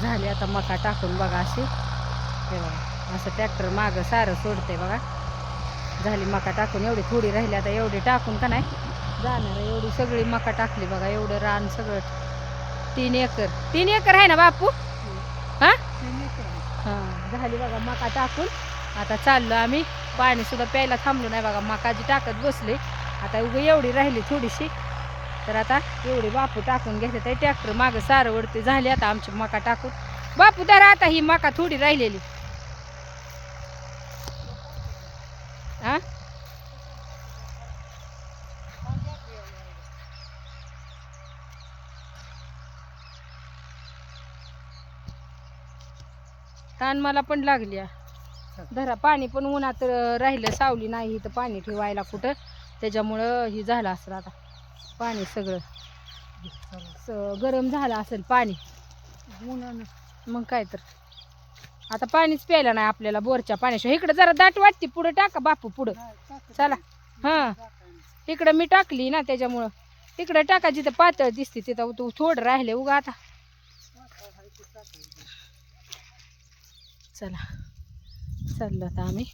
झाली आता मका टाकून बघा अशी, हे बघा असं ट्रॅक्टर मागं सारं सोडते बघा. झाली मका टाकून, एवढी थोडी राहिली आता, एवढी टाकून का नाही जाणार, एवढी सगळी मका टाकली बघा. एवढं रान सगळं 3 एकर 3 एकर आहे ना बापू? हा हां, झाली बघा मका टाकून. आता चाललो आम्ही, पाणी सुद्धा प्यायला थांबलो नाही बघा, मकाची टाकत बसले. आता उगं एवढी राहिली थोडीशी, तर आता एवढी बापू टाकून घेते. ते ट्रॅक्टर मागं सारं वरती झाली आता आमची मका टाकून. बापू तर आता ही मका थोडी राहिलेली हा, ताण मला पण लागली. धरा पाणी पण उन्हात राहिलं, सावली नाही तर पाणी ठेवायला कुठं, त्याच्यामुळं ही झालं असेल आता पाणी सगळं गरम झालं असेल पाणी उन्हानं. मग काय तर आता पाणीच प्यायला नाही आपल्याला बोरच्या पाण्याशिवाय. इकडं जरा दाट वाटते, पुढं टाका बापू पुढं चला. हां इकडं मी टाकली ना त्याच्यामुळं तिकडं टाका, जिथं पातळ दिसते तिथं तू थोडं राहिले उगा. आता चला चाललो आता आम्ही.